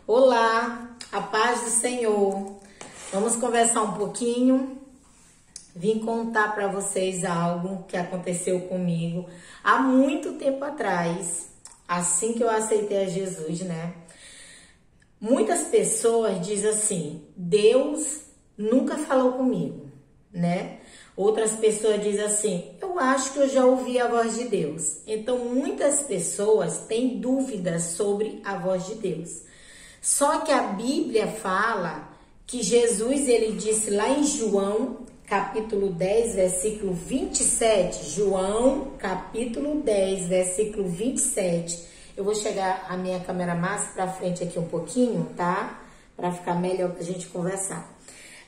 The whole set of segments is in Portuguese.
Olá, a paz do Senhor. Vamos conversar um pouquinho. Vim contar para vocês algo que aconteceu comigo há muito tempo atrás, assim que eu aceitei a Jesus, né? Muitas pessoas dizem assim: Deus nunca falou comigo, né? Outras pessoas dizem assim: eu acho que eu já ouvi a voz de Deus. Então, muitas pessoas têm dúvidas sobre a voz de Deus. Só que a Bíblia fala que Jesus, ele disse lá em João, capítulo 10, versículo 27. João, capítulo 10, versículo 27. Eu vou chegar a minha câmera mais pra frente aqui um pouquinho, tá? Pra ficar melhor pra gente conversar.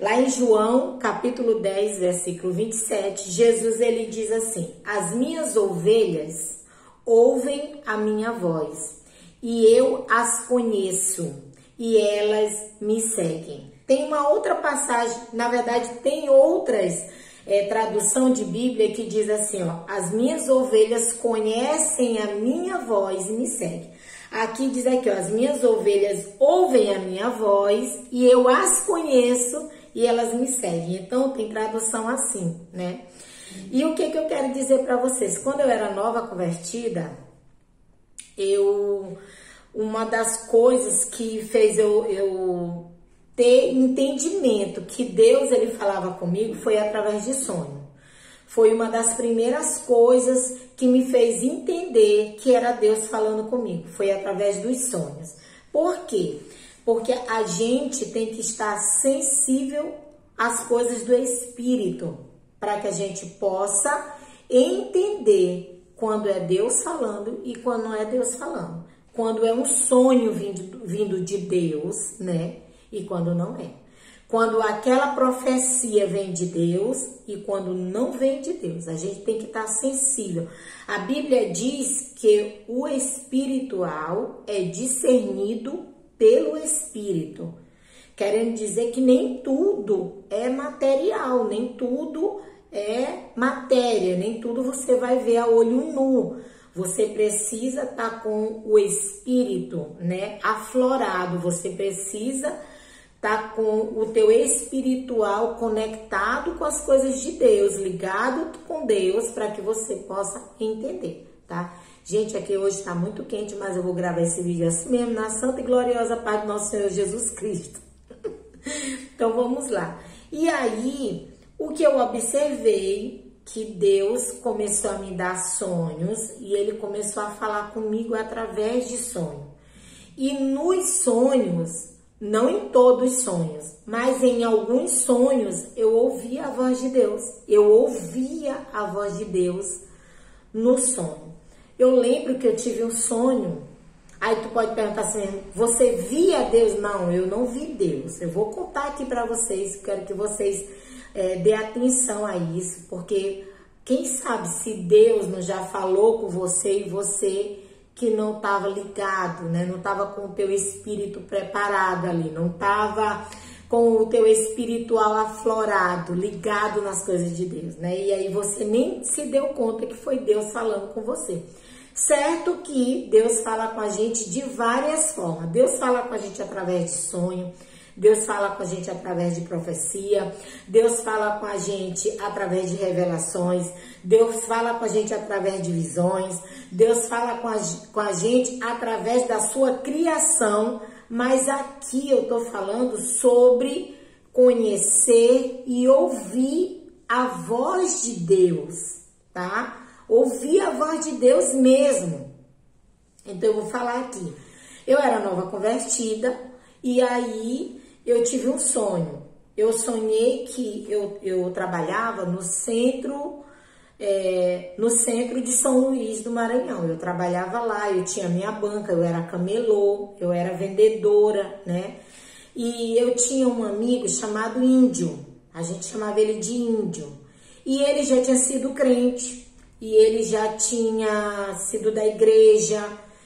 Lá em João, capítulo 10, versículo 27, Jesus, ele diz assim: as minhas ovelhas ouvem a minha voz, e eu as conheço, e elas me seguem. Tem uma outra passagem, na verdade, tem outras tradução de Bíblia que diz assim, ó: as minhas ovelhas conhecem a minha voz e me seguem. Aqui diz aqui, ó: as minhas ovelhas ouvem a minha voz e eu as conheço e elas me seguem. Então, tem tradução assim, né? E o que eu quero dizer para vocês? Quando eu era nova convertida, uma das coisas que fez eu ter entendimento que Deus, ele falava comigo, foi através de sonho. Foi uma das primeiras coisas que me fez entender que era Deus falando comigo. Foi através dos sonhos. Por quê? Porque a gente tem que estar sensível às coisas do Espírito, para que a gente possa entender quando é Deus falando e quando não é Deus falando. Quando é um sonho vindo de Deus, né? E quando não é. Quando aquela profecia vem de Deus e quando não vem de Deus. A gente tem que estar sensível. A Bíblia diz que o espiritual é discernido pelo Espírito. Querendo dizer que nem tudo é material, nem tudo é matéria, nem tudo você vai ver a olho nu. Você precisa estar com o Espírito, né, aflorado. Você precisa estar com o teu espiritual conectado com as coisas de Deus, ligado com Deus, para que você possa entender, tá? Gente, aqui hoje está muito quente, mas eu vou gravar esse vídeo assim mesmo, na santa e gloriosa paz do nosso Senhor Jesus Cristo. Então, vamos lá. E aí, o que eu observei, que Deus começou a me dar sonhos, e ele começou a falar comigo através de sonho. E nos sonhos, não em todos os sonhos, mas em alguns sonhos, eu ouvia a voz de Deus. Eu ouvia a voz de Deus no sonho. Eu lembro que eu tive um sonho. Aí tu pode perguntar assim: você via Deus? Não, eu não vi Deus. Eu vou contar aqui para vocês, quero que vocês dê atenção a isso, porque quem sabe se Deus não já falou com você e você que não estava ligado, né? Não estava com o teu espírito preparado ali, não estava com o teu espiritual aflorado, ligado nas coisas de Deus, né? E aí você nem se deu conta que foi Deus falando com você. Certo que Deus fala com a gente de várias formas. Deus fala com a gente através de sonho, Deus fala com a gente através de profecia, Deus fala com a gente através de revelações, Deus fala com a gente através de visões, Deus fala com a gente através da sua criação, mas aqui eu tô falando sobre conhecer e ouvir a voz de Deus, tá? Ouvir a voz de Deus mesmo. Então eu vou falar aqui. Eu era nova convertida e aí eu tive um sonho. Eu sonhei que eu trabalhava no centro de São Luís do Maranhão. Eu trabalhava lá, eu tinha minha banca, eu era camelô, eu era vendedora, né? E eu tinha um amigo chamado Índio. A gente chamava ele de Índio. E ele já tinha sido crente. E ele já tinha sido da igreja,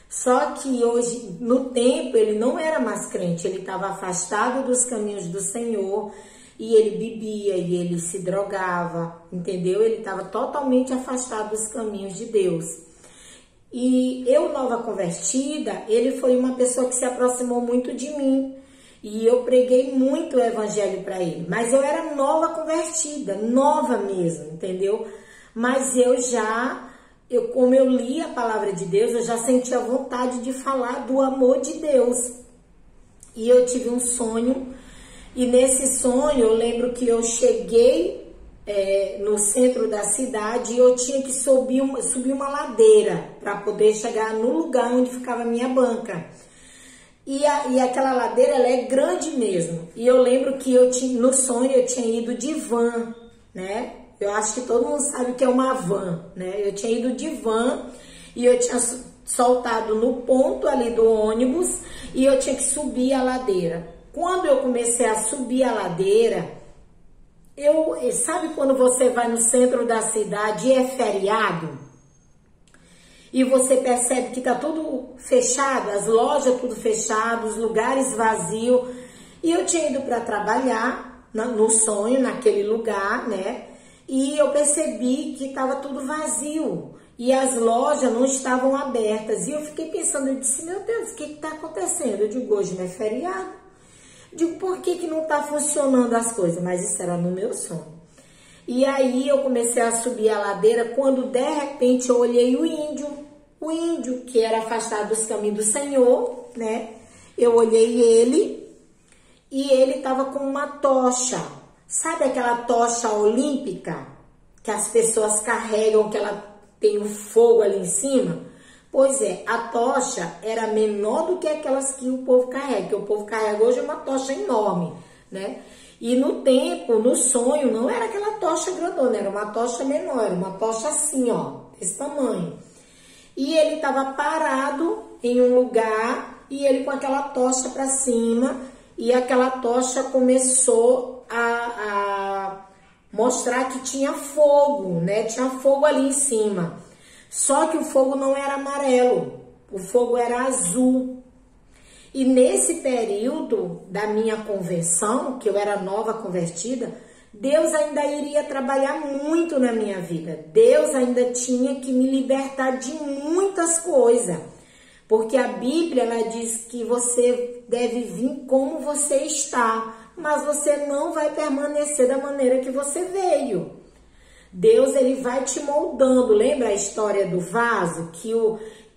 só que hoje, no tempo, ele não era mais crente, ele estava afastado dos caminhos do Senhor, e ele bebia, e ele se drogava, entendeu? Ele estava totalmente afastado dos caminhos de Deus. E eu, nova convertida, ele foi uma pessoa que se aproximou muito de mim. E eu preguei muito o evangelho para ele. Mas eu era nova convertida, nova mesmo, entendeu? Mas como eu li a palavra de Deus, eu já sentia vontade de falar do amor de Deus. E eu tive um sonho, e nesse sonho eu lembro que eu cheguei no centro da cidade e eu tinha que subir uma ladeira para poder chegar no lugar onde ficava a minha banca. E aquela ladeira, ela é grande mesmo. E eu lembro que no sonho eu tinha ido de van, né? Eu acho que todo mundo sabe o que é uma van, né? Eu tinha ido de van e eu tinha soltado no ponto ali do ônibus e eu tinha que subir a ladeira. Quando eu comecei a subir a ladeira, sabe quando você vai no centro da cidade e é feriado? E você percebe que tá tudo fechado, as lojas tudo fechado, os lugares vazios. E eu tinha ido para trabalhar no sonho, naquele lugar, né? E eu percebi que estava tudo vazio e as lojas não estavam abertas. E eu fiquei pensando, eu disse, meu Deus, o que está acontecendo? Eu digo, hoje não é feriado. Digo, por que não está funcionando as coisas? Mas isso era no meu sonho. E aí eu comecei a subir a ladeira, quando de repente eu olhei o índio que era afastado dos caminhos do Senhor, né? Eu olhei ele e ele estava com uma tocha. Sabe aquela tocha olímpica que as pessoas carregam, que ela tem um fogo ali em cima? Pois é, a tocha era menor do que aquelas que o povo carrega, que o povo carrega hoje uma tocha enorme, né? E no sonho, não era aquela tocha grandona, era uma tocha menor, era uma tocha assim, ó, desse tamanho. E ele estava parado em um lugar e ele com aquela tocha para cima e aquela tocha começou a mostrar que tinha fogo, né? Tinha fogo ali em cima. Só que o fogo não era amarelo, o fogo era azul. E nesse período da minha conversão, que eu era nova convertida, Deus ainda iria trabalhar muito na minha vida. Deus ainda tinha que me libertar de muitas coisas. Porque a Bíblia, ela diz que você deve vir como você está, mas você não vai permanecer da maneira que você veio. Deus, ele vai te moldando. Lembra a história do vaso? Que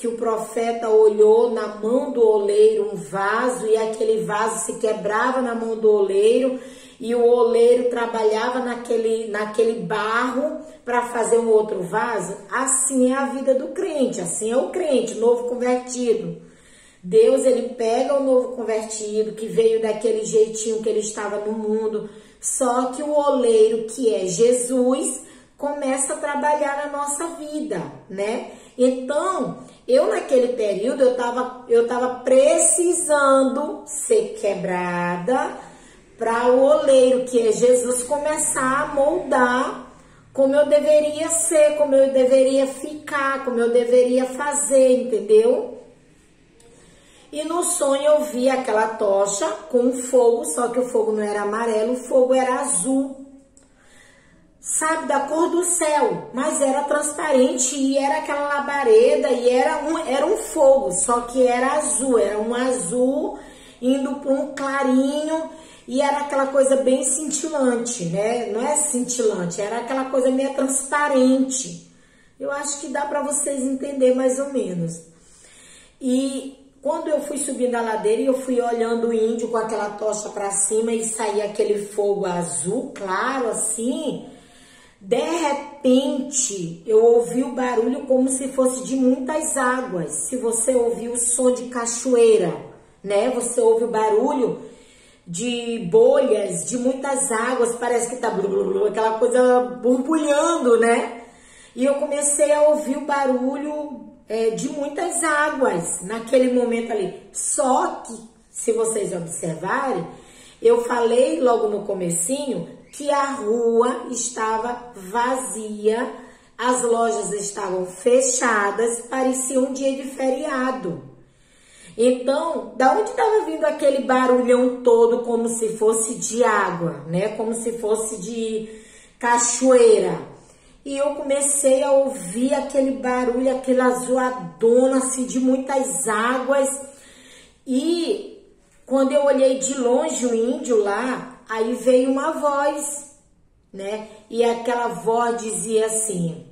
o profeta olhou na mão do oleiro um vaso e aquele vaso se quebrava na mão do oleiro e o oleiro trabalhava naquele barro para fazer um outro vaso. Assim é a vida do crente, assim é o crente, novo convertido. Deus, ele pega o novo convertido que veio daquele jeitinho que ele estava no mundo, só que o oleiro, que é Jesus, começa a trabalhar na nossa vida, né? Então, eu naquele período, eu tava precisando ser quebrada para o oleiro, que é Jesus, começar a moldar como eu deveria ser, como eu deveria ficar, como eu deveria fazer, entendeu? E no sonho eu vi aquela tocha com fogo, só que o fogo não era amarelo, o fogo era azul. Sabe, da cor do céu, mas era transparente e era aquela labareda e era um fogo, só que era azul, era um azul indo para um clarinho e era aquela coisa bem cintilante, né? Não é cintilante, era aquela coisa meio transparente. Eu acho que dá para vocês entenderem mais ou menos. E quando eu fui subindo a ladeira e eu fui olhando o índio com aquela tocha para cima e saía aquele fogo azul, claro, assim, de repente eu ouvi o barulho como se fosse de muitas águas. Se você ouvir o som de cachoeira, né? Você ouve o barulho de bolhas, de muitas águas, parece que tá aquela coisa borbulhando, né? E eu comecei a ouvir o barulho de muitas águas naquele momento ali. Só que, se vocês observarem, eu falei logo no comecinho que a rua estava vazia, as lojas estavam fechadas, parecia um dia de feriado. Então, da onde estava vindo aquele barulhão todo como se fosse de água, né? Como se fosse de cachoeira. E eu comecei a ouvir aquele barulho, aquela zoadona assim, de muitas águas. E quando eu olhei de longe o índio lá, aí veio uma voz, né? E aquela voz dizia assim: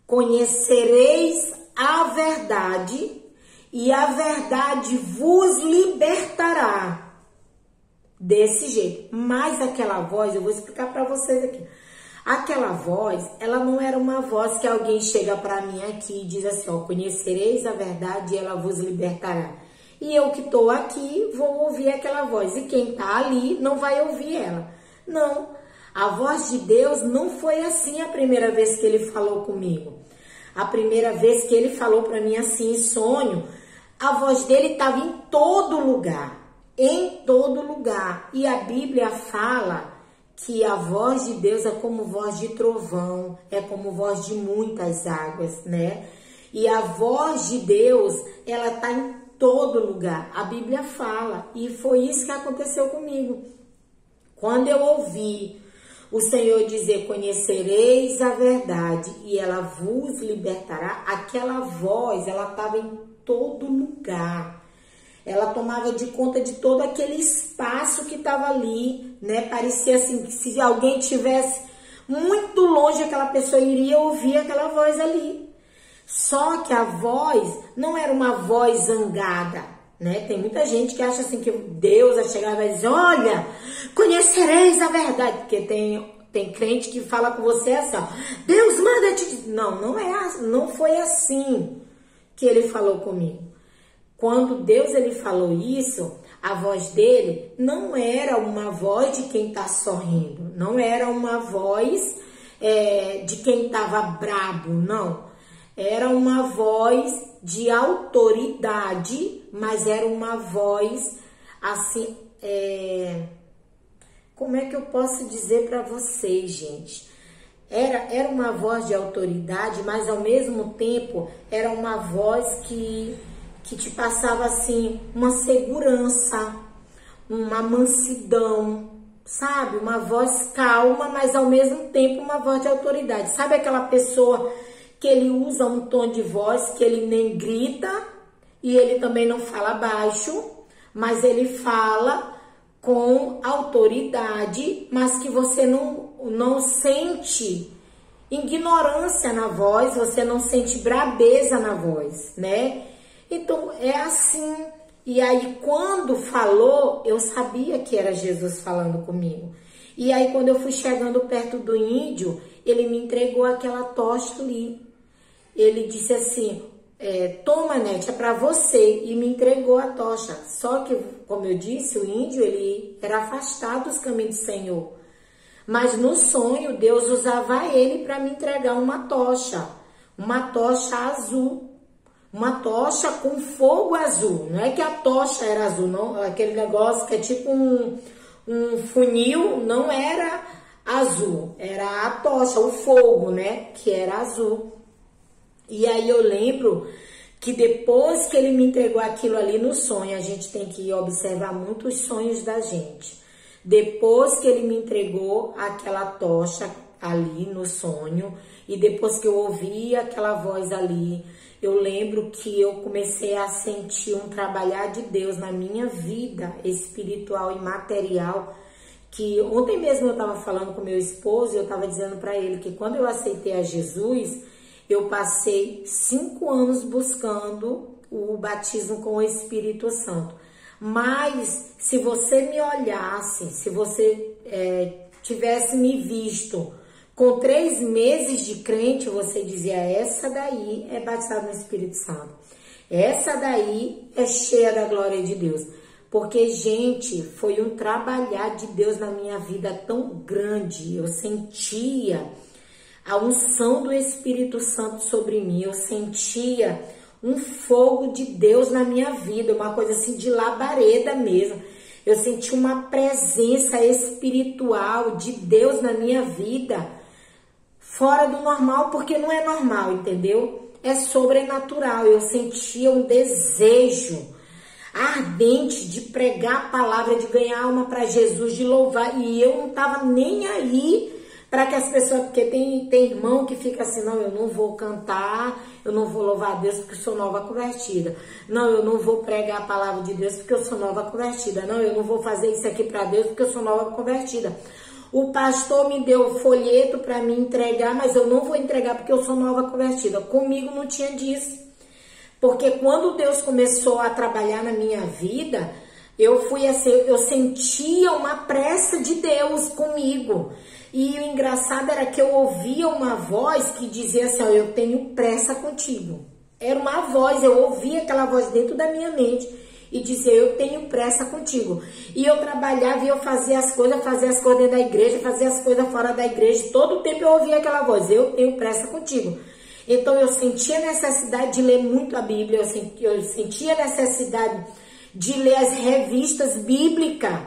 conhecereis a verdade e a verdade vos libertará. Desse jeito. Mas aquela voz, eu vou explicar para vocês aqui. Aquela voz, ela não era uma voz que alguém chega para mim aqui e diz assim, ó, conhecereis a verdade e ela vos libertará. E eu que estou aqui vou ouvir aquela voz. E quem está ali não vai ouvir ela. Não. A voz de Deus não foi assim a primeira vez que ele falou comigo. A primeira vez que ele falou para mim assim em sonho, a voz dele estava em todo lugar. Em todo lugar. E a Bíblia fala que a voz de Deus é como voz de trovão, é como voz de muitas águas, né? E a voz de Deus, ela tá em todo lugar. A Bíblia fala. E foi isso que aconteceu comigo. Quando eu ouvi o Senhor dizer, conhecereis a verdade e ela vos libertará, aquela voz, ela estava em todo lugar. Ela tomava de conta de todo aquele espaço que estava ali, né? Parecia assim, que se alguém tivesse muito longe, aquela pessoa iria ouvir aquela voz ali. Só que a voz não era uma voz zangada, né? Tem muita gente que acha assim que Deus vai chegar e vai dizer, olha, conhecereis a verdade. Porque tem crente que fala com você assim, ó, Deus manda te dizer. Não foi assim que ele falou comigo. Quando Deus ele falou isso, a voz dele não era uma voz de quem está sorrindo, não era uma voz de quem estava brabo, não. Era uma voz de autoridade, mas era uma voz assim, como é que eu posso dizer para vocês, gente? Era uma voz de autoridade, mas ao mesmo tempo era uma voz que te passava assim uma segurança, uma mansidão, sabe? Uma voz calma, mas ao mesmo tempo uma voz de autoridade. Sabe aquela pessoa que ele usa um tom de voz que ele nem grita e ele também não fala baixo, mas ele fala com autoridade, mas que você não sente ignorância na voz, você não sente brabeza na voz, né? Então, é assim. E aí, quando falou, eu sabia que era Jesus falando comigo. E aí, quando eu fui chegando perto do índio, ele me entregou aquela tocha ali. Ele disse assim, toma, Nete, é para você. E me entregou a tocha. Só que, como eu disse, o índio, ele era afastado dos caminhos do Senhor. Mas no sonho, Deus usava ele para me entregar uma tocha azul. Uma tocha com fogo azul. Não é que a tocha era azul, não. Aquele negócio que é tipo um funil, não era azul. Era a tocha, o fogo, né? Que era azul. E aí eu lembro que depois que ele me entregou aquilo ali no sonho, a gente tem que observar muito os sonhos da gente. Depois que ele me entregou aquela tocha ali no sonho, e depois que eu ouvi aquela voz ali, eu lembro que eu comecei a sentir um trabalhar de Deus na minha vida espiritual e material, que ontem mesmo eu estava falando com meu esposo e eu estava dizendo para ele que quando eu aceitei a Jesus, eu passei 5 anos buscando o batismo com o Espírito Santo. Mas se você me olhasse, se você tivesse me visto com 3 meses de crente, você dizia, essa daí é batizada no Espírito Santo. Essa daí é cheia da glória de Deus. Porque, gente, foi um trabalhar de Deus na minha vida tão grande. Eu sentia a unção do Espírito Santo sobre mim. Eu sentia um fogo de Deus na minha vida. Uma coisa assim de labareda mesmo. Eu senti uma presença espiritual de Deus na minha vida. Fora do normal, porque não é normal, entendeu? É sobrenatural. Eu sentia um desejo ardente de pregar a palavra, de ganhar alma para Jesus, de louvar. E eu não estava nem aí Para que as pessoas, porque tem irmão que fica assim, não, eu não vou cantar, eu não vou louvar a Deus porque eu sou nova convertida. Não, eu não vou pregar a palavra de Deus porque eu sou nova convertida. Não, eu não vou fazer isso aqui para Deus porque eu sou nova convertida. O pastor me deu folheto para me entregar, mas eu não vou entregar porque eu sou nova convertida. Comigo não tinha disso. Porque quando Deus começou a trabalhar na minha vida, eu fui assim, eu sentia uma pressa de Deus comigo. E o engraçado era que eu ouvia uma voz que dizia assim, ó, eu tenho pressa contigo. Era uma voz, eu ouvia aquela voz dentro da minha mente e dizia, eu tenho pressa contigo. E eu trabalhava e eu fazia as coisas dentro da igreja, fazia as coisas fora da igreja. Todo o tempo eu ouvia aquela voz, eu tenho pressa contigo. Então eu sentia necessidade de ler muito a Bíblia, eu sentia necessidade de ler as revistas bíblicas,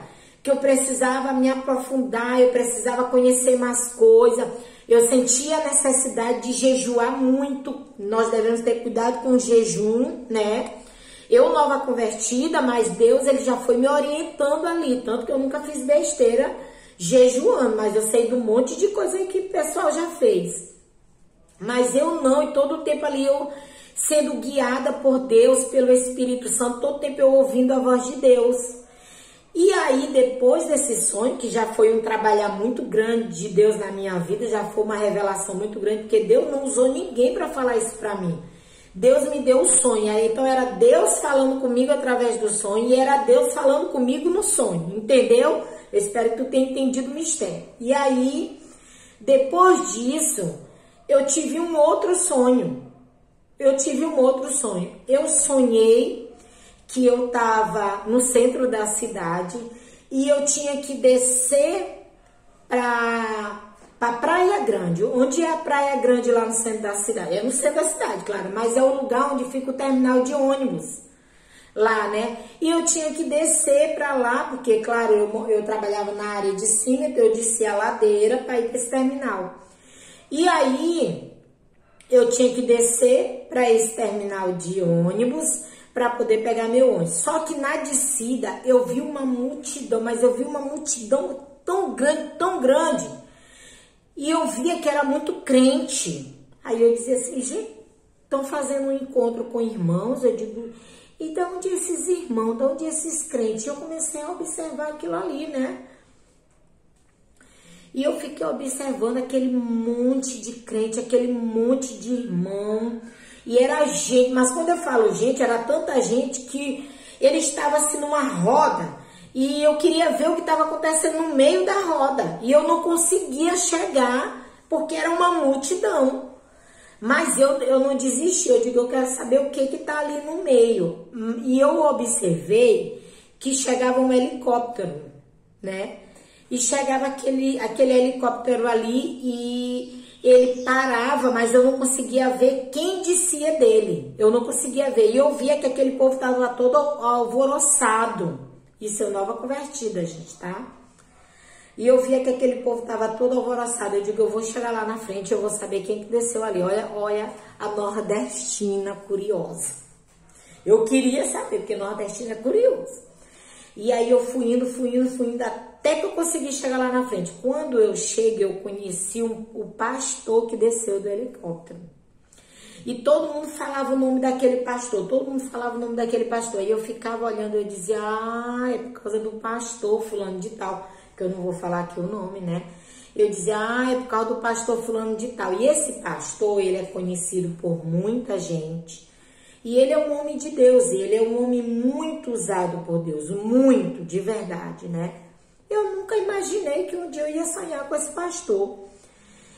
que eu precisava me aprofundar, eu precisava conhecer mais coisas, eu sentia a necessidade de jejuar muito. Nós devemos ter cuidado com o jejum, né? Eu nova convertida, mas Deus ele já foi me orientando ali, tanto que eu nunca fiz besteira jejuando, mas eu sei de um monte de coisa que o pessoal já fez. Mas eu não, e todo o tempo ali eu sendo guiada por Deus, pelo Espírito Santo, todo o tempo eu ouvindo a voz de Deus. E aí, depois desse sonho, que já foi um trabalhar muito grande de Deus na minha vida, já foi uma revelação muito grande, porque Deus não usou ninguém para falar isso para mim. Deus me deu o sonho, aí então era Deus falando comigo através do sonho, e era Deus falando comigo no sonho, entendeu? Eu espero que tu tenha entendido o mistério. E aí, depois disso, eu tive um outro sonho. Eu sonhei que eu estava no centro da cidade e eu tinha que descer para Praia Grande. Onde é a Praia Grande lá no centro da cidade? É no centro da cidade, claro, mas é o lugar onde fica o terminal de ônibus. Lá, né? E eu tinha que descer para lá, porque, claro, eu trabalhava na área de cima, então eu descia a ladeira para ir para esse terminal. E aí, eu tinha que descer para esse terminal de ônibus para poder pegar meu ônibus. Só que na descida eu vi uma multidão, mas eu vi uma multidão tão grande, e eu via que era muito crente. Aí eu dizia assim, gente, estão fazendo um encontro com irmãos, eu digo, e de onde esses irmãos, de onde esses crentes? Eu comecei a observar aquilo ali, né? E eu fiquei observando aquele monte de crente, aquele monte de irmão. E era gente, mas quando eu falo gente, era tanta gente que ele estava assim numa roda. E eu queria ver o que estava acontecendo no meio da roda. E eu não conseguia chegar, porque era uma multidão. Mas eu não desisti, eu digo, eu quero saber o que está ali no meio. E eu observei que chegava um helicóptero, né? E chegava aquele helicóptero ali e ele parava, mas eu não conseguia ver quem descia dele. Eu não conseguia ver. E eu via que aquele povo estava todo alvoroçado. Isso é nova convertida, gente, tá? E eu via que aquele povo estava todo alvoroçado. Eu digo, eu vou chegar lá na frente, eu vou saber quem que desceu ali. Olha a nordestina curiosa. Eu queria saber, porque nordestina é curioso. E aí eu fui indo, até que eu consegui chegar lá na frente. Quando eu cheguei, eu conheci o pastor que desceu do helicóptero. E todo mundo falava o nome daquele pastor, E eu ficava olhando, eu dizia, é por causa do pastor fulano de tal, que eu não vou falar aqui o nome, né? Eu dizia, é por causa do pastor fulano de tal. E esse pastor, ele é conhecido por muita gente. E ele é um homem de Deus, ele é um homem muito usado por Deus, muito, de verdade, né? Eu nunca imaginei que um dia eu ia sonhar com esse pastor.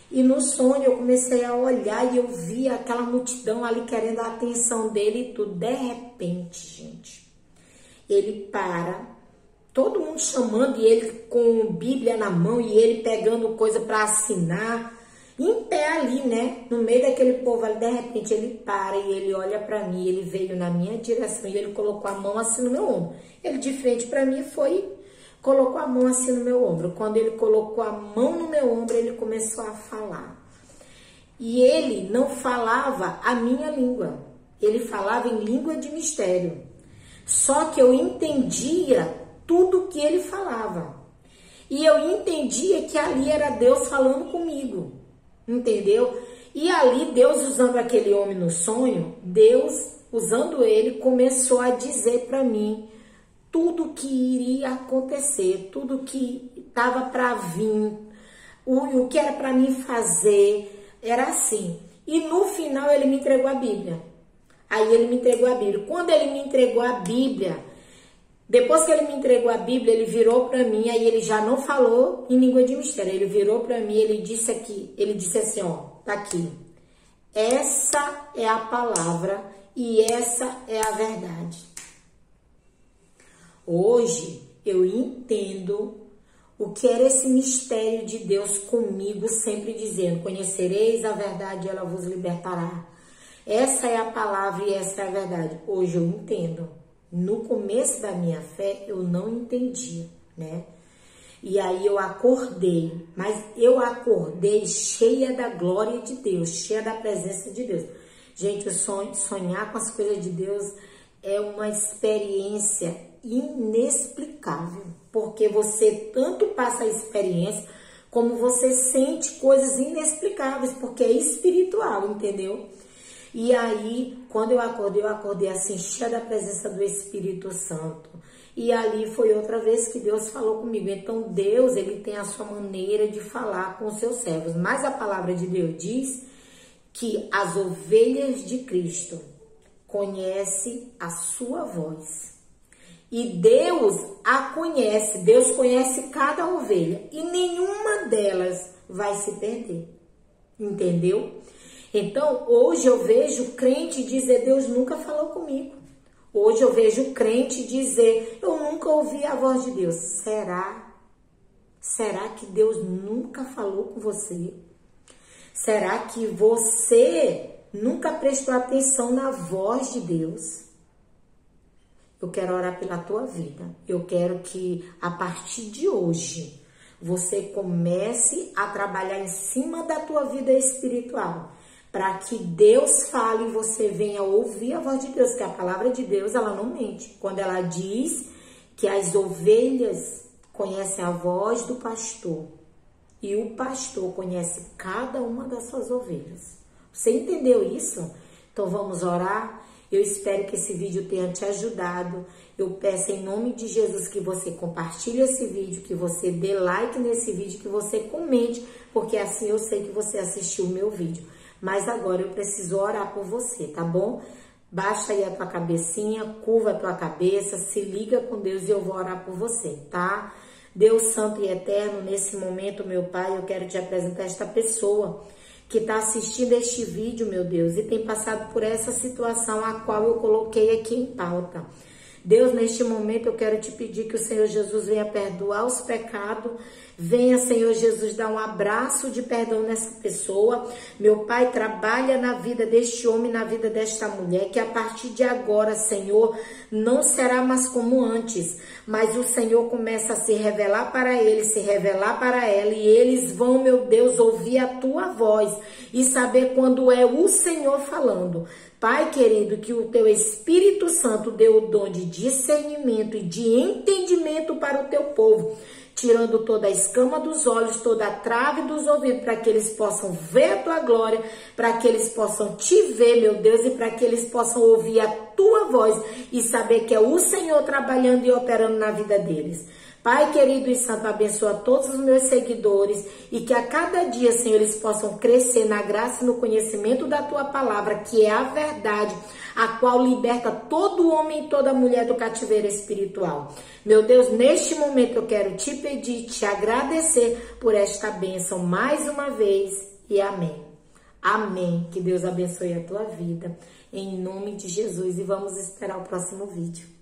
E no sonho eu comecei a olhar e eu vi aquela multidão ali querendo a atenção dele e tudo. De repente, gente, ele para, todo mundo chamando e ele com Bíblia na mão e ele pegando coisa para assinar. Em pé ali, né? No meio daquele povo ali, de repente ele para e ele olha pra mim, ele veio na minha direção e ele colocou a mão assim no meu ombro. Ele de frente pra mim colocou a mão assim no meu ombro. Quando ele colocou a mão no meu ombro, ele começou a falar. E ele não falava a minha língua, ele falava em língua de mistério. Só que eu entendia tudo que ele falava. E eu entendia que ali era Deus falando comigo, entendeu? E ali Deus usando aquele homem no sonho, Deus usando ele começou a dizer para mim tudo que iria acontecer, tudo que estava para vir, o que era para mim fazer, era assim. E no final ele me entregou a Bíblia. Aí ele me entregou a Bíblia. Quando ele me entregou a Bíblia, depois que ele me entregou a Bíblia, ele virou para mim, aí ele já não falou em língua de mistério, ele virou para mim, ele disse assim, ó, tá aqui. Essa é a palavra e essa é a verdade. Hoje eu entendo o que era esse mistério de Deus comigo, sempre dizendo, conhecereis a verdade e ela vos libertará. Essa é a palavra e essa é a verdade. Hoje eu entendo. No começo da minha fé eu não entendia, né? E aí eu acordei, mas eu acordei cheia da glória de Deus, cheia da presença de Deus. Gente, o sonhar com as coisas de Deus é uma experiência inexplicável, porque você tanto passa a experiência, como você sente coisas inexplicáveis, porque é espiritual, entendeu? E aí, quando eu acordei assim, cheia da presença do Espírito Santo. E ali foi outra vez que Deus falou comigo. Então, Deus, ele tem a sua maneira de falar com os seus servos. Mas a palavra de Deus diz que as ovelhas de Cristo conhecem a sua voz. E Deus a conhece, Deus conhece cada ovelha. E nenhuma delas vai se perder. Entendeu? Então, hoje eu vejo crente dizer, Deus nunca falou comigo. Hoje eu vejo crente dizer, eu nunca ouvi a voz de Deus. Será? Será que Deus nunca falou com você? Será que você nunca prestou atenção na voz de Deus? Eu quero orar pela tua vida. Eu quero que a partir de hoje você comece a trabalhar em cima da tua vida espiritual, para que Deus fale e você venha ouvir a voz de Deus, que a palavra de Deus, ela não mente. Quando ela diz que as ovelhas conhecem a voz do pastor e o pastor conhece cada uma das suas ovelhas. Você entendeu isso? Então vamos orar? Eu espero que esse vídeo tenha te ajudado. Eu peço em nome de Jesus que você compartilhe esse vídeo, que você dê like nesse vídeo, que você comente, porque assim eu sei que você assistiu o meu vídeo. Mas agora eu preciso orar por você, tá bom? Baixa aí a tua cabecinha, curva a tua cabeça, se liga com Deus e eu vou orar por você, tá? Deus Santo e Eterno, nesse momento, meu Pai, eu quero te apresentar esta pessoa que está assistindo este vídeo, meu Deus, e tem passado por essa situação a qual eu coloquei aqui em pauta. Deus, neste momento eu quero te pedir que o Senhor Jesus venha perdoar os pecados, venha, Senhor Jesus, dar um abraço de perdão nessa pessoa. Meu Pai, trabalha na vida deste homem, na vida desta mulher, que a partir de agora, Senhor, não será mais como antes, mas o Senhor começa a se revelar para ele, se revelar para ela, e eles vão, meu Deus, ouvir a tua voz e saber quando é o Senhor falando. Pai querido, que o teu Espírito Santo dê o dom de discernimento e de entendimento para o teu povo, tirando toda a escama dos olhos, toda a trave dos ouvidos, para que eles possam ver a tua glória, para que eles possam te ver, meu Deus, e para que eles possam ouvir a tua voz e saber que é o Senhor trabalhando e operando na vida deles. Pai querido e santo, abençoa todos os meus seguidores e que a cada dia, Senhor, eles possam crescer na graça e no conhecimento da tua palavra, que é a verdade, a qual liberta todo homem e toda mulher do cativeiro espiritual. Meu Deus, neste momento eu quero te pedir, te agradecer por esta bênção mais uma vez e amém. Amém. Que Deus abençoe a tua vida, em nome de Jesus, e vamos esperar o próximo vídeo.